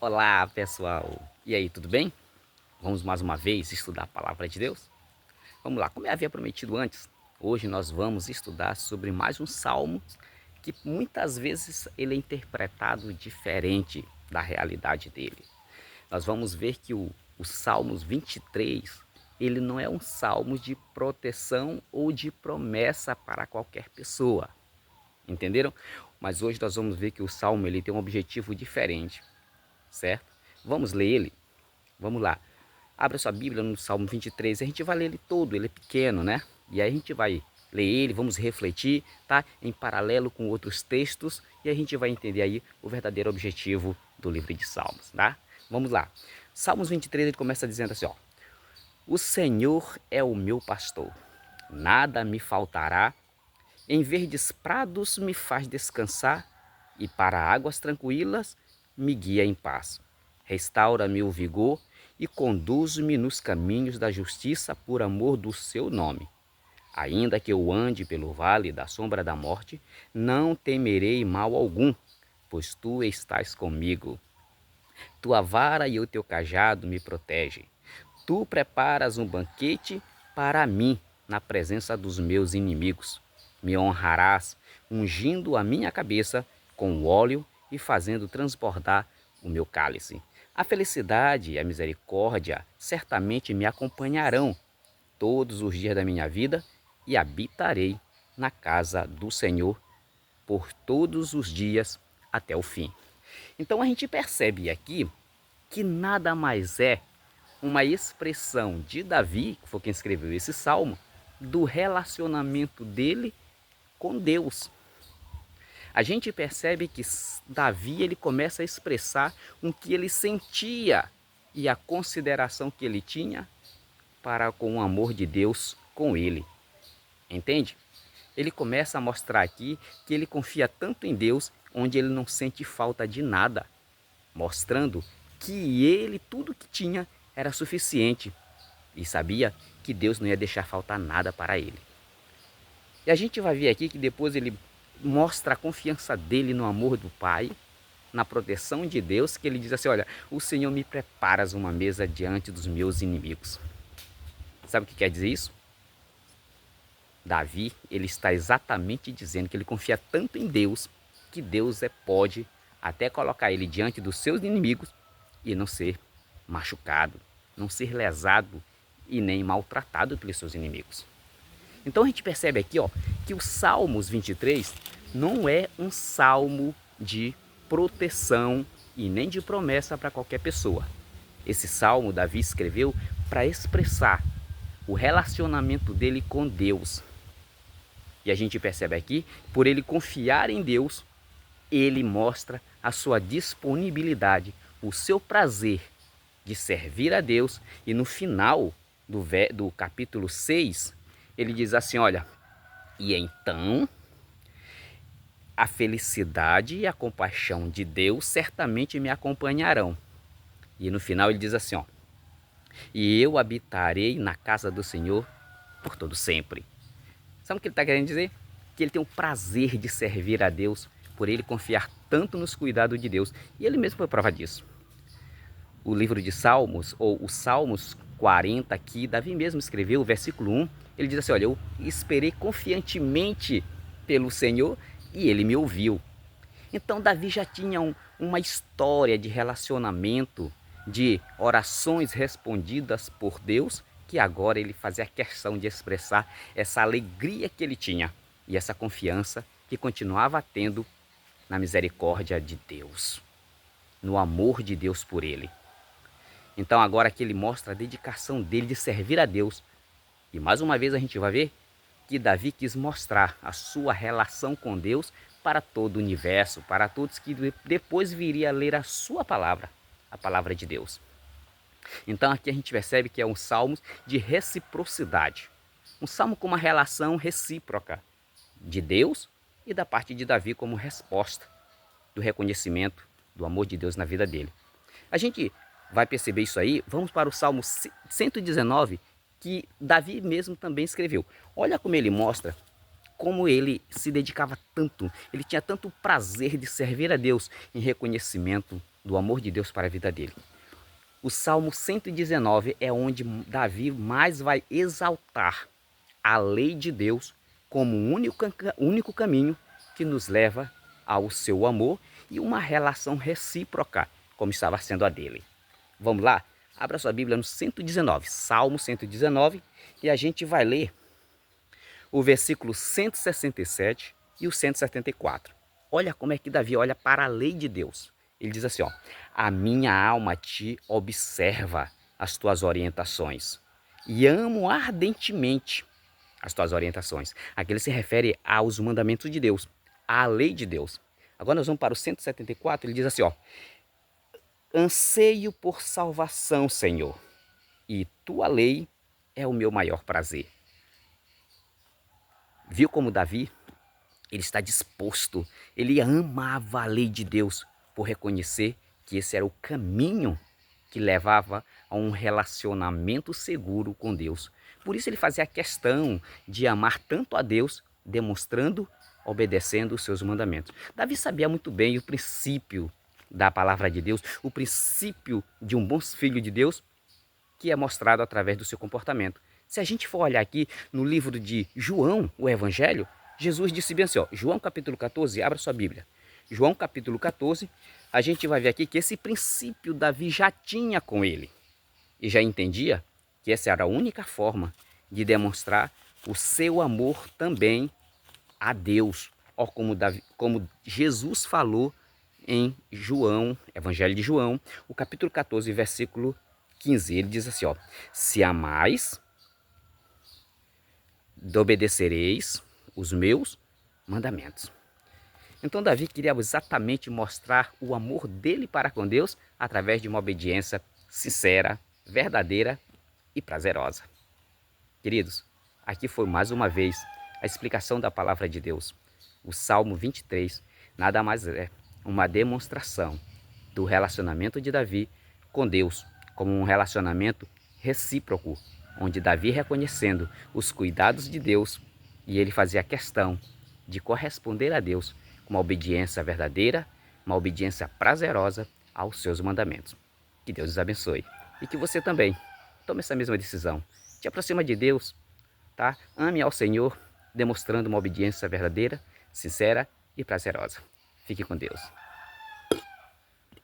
Olá, pessoal. E aí, tudo bem? Vamos mais uma vez estudar a palavra de Deus? Vamos lá, como eu havia prometido antes, hoje nós vamos estudar sobre mais um salmo que muitas vezes ele é interpretado diferente da realidade dele. Nós vamos ver que o Salmos 23, ele não é um salmo de proteção ou de promessa para qualquer pessoa. Entenderam? Mas hoje nós vamos ver que o salmo ele tem um objetivo diferente, certo? Vamos ler ele? Vamos lá. Abra sua Bíblia no Salmo 23, a gente vai ler ele todo, ele é pequeno, né? E aí a gente vai ler ele, vamos refletir, tá? Em paralelo com outros textos, e a gente vai entender aí o verdadeiro objetivo do livro de Salmos, tá? Vamos lá. Salmos 23, ele começa dizendo assim, ó: O Senhor é o meu pastor, nada me faltará. Em verdes prados me faz descansar, e para águas tranquilas me guia em paz. Restaura-me o vigor e conduz-me nos caminhos da justiça por amor do seu nome. Ainda que eu ande pelo vale da sombra da morte, não temerei mal algum, pois tu estás comigo. Tua vara e o teu cajado me protegem. Tu preparas um banquete para mim na presença dos meus inimigos. Me honrarás, ungindo a minha cabeça com óleo e fazendo transbordar o meu cálice. A felicidade e a misericórdia certamente me acompanharão todos os dias da minha vida e habitarei na casa do Senhor por todos os dias até o fim. Então a gente percebe aqui que nada mais é uma expressão de Davi, que foi quem escreveu esse salmo, do relacionamento dele com Deus. A gente percebe que Davi ele começa a expressar o que ele sentia e a consideração que ele tinha para com o amor de Deus com ele. Entende? Ele começa a mostrar aqui que ele confia tanto em Deus, onde ele não sente falta de nada, mostrando que ele, tudo que tinha, era suficiente e sabia que Deus não ia deixar faltar nada para ele. E a gente vai ver aqui que depois ele mostra a confiança dele no amor do Pai, na proteção de Deus, que ele diz assim, olha, o Senhor me preparas uma mesa diante dos meus inimigos. Sabe o que quer dizer isso? Davi, ele está exatamente dizendo que ele confia tanto em Deus, que Deus pode até colocar ele diante dos seus inimigos e não ser machucado, não ser lesado e nem maltratado pelos seus inimigos. Então a gente percebe aqui, ó, que o Salmos 23 não é um salmo de proteção e nem de promessa para qualquer pessoa. Esse salmo Davi escreveu para expressar o relacionamento dele com Deus. E a gente percebe aqui, por ele confiar em Deus, ele mostra a sua disponibilidade, o seu prazer de servir a Deus. E no final do capítulo 6, ele diz assim, olha, e então a felicidade e a compaixão de Deus certamente me acompanharão. E no final ele diz assim, ó, e eu habitarei na casa do Senhor por todo sempre. Sabe o que ele está querendo dizer? Que ele tem o prazer de servir a Deus, por ele confiar tanto nos cuidados de Deus. E ele mesmo foi prova disso. O livro de Salmos, ou os Salmos 40 aqui, Davi mesmo escreveu, o versículo 1, ele diz assim, olha, eu esperei confiantemente pelo Senhor e ele me ouviu. Então Davi já tinha uma história de relacionamento, de orações respondidas por Deus, que agora ele fazia questão de expressar essa alegria que ele tinha e essa confiança que continuava tendo na misericórdia de Deus, no amor de Deus por ele. Então agora que ele mostra a dedicação dele de servir a Deus. E mais uma vez a gente vai ver que Davi quis mostrar a sua relação com Deus para todo o universo, para todos que depois viria a ler a sua palavra, a palavra de Deus. Então aqui a gente percebe que é um salmo de reciprocidade. Um salmo com uma relação recíproca de Deus e da parte de Davi como resposta do reconhecimento do amor de Deus na vida dele. A gente vai perceber isso aí, vamos para o Salmo 119, que Davi mesmo também escreveu. Olha como ele mostra como ele se dedicava tanto, ele tinha tanto prazer de servir a Deus em reconhecimento do amor de Deus para a vida dele. O Salmo 119 é onde Davi mais vai exaltar a lei de Deus como o único caminho que nos leva ao seu amor e uma relação recíproca, como estava sendo a dele. Vamos lá? Abra sua Bíblia no 119, Salmo 119, e a gente vai ler o versículo 167 e o 174. Olha como é que Davi olha para a lei de Deus. Ele diz assim, ó: a minha alma te observa as tuas orientações e amo ardentemente as tuas orientações. Aqui ele se refere aos mandamentos de Deus, à lei de Deus. Agora nós vamos para o 174, ele diz assim, ó: anseio por salvação, Senhor, e tua lei é o meu maior prazer. Viu como Davi, ele está disposto, ele amava a lei de Deus por reconhecer que esse era o caminho que levava a um relacionamento seguro com Deus. Por isso ele fazia a questão de amar tanto a Deus, demonstrando, obedecendo os seus mandamentos. Davi sabia muito bem o princípio da palavra de Deus, o princípio de um bom filho de Deus, que é mostrado através do seu comportamento. Se a gente for olhar aqui no livro de João, o Evangelho, Jesus disse bem assim, ó, João capítulo 14, abra sua Bíblia. João capítulo 14, a gente vai ver aqui que esse princípio Davi já tinha com ele. E já entendia que essa era a única forma de demonstrar o seu amor também a Deus. Ó, como Jesus falou em João, Evangelho de João, o capítulo 14, versículo 15. Ele diz assim, ó: se amais, obedecereis os meus mandamentos. Então Davi queria exatamente mostrar o amor dele para com Deus através de uma obediência sincera, verdadeira e prazerosa. Queridos, aqui foi mais uma vez a explicação da palavra de Deus. O Salmo 23 nada mais é uma demonstração do relacionamento de Davi com Deus, como um relacionamento recíproco, onde Davi reconhecendo os cuidados de Deus e ele fazia questão de corresponder a Deus com uma obediência verdadeira, uma obediência prazerosa aos seus mandamentos. Que Deus os abençoe e que você também tome essa mesma decisão. Te aproxima de Deus, tá? Ame ao Senhor, demonstrando uma obediência verdadeira, sincera e prazerosa. Fique com Deus.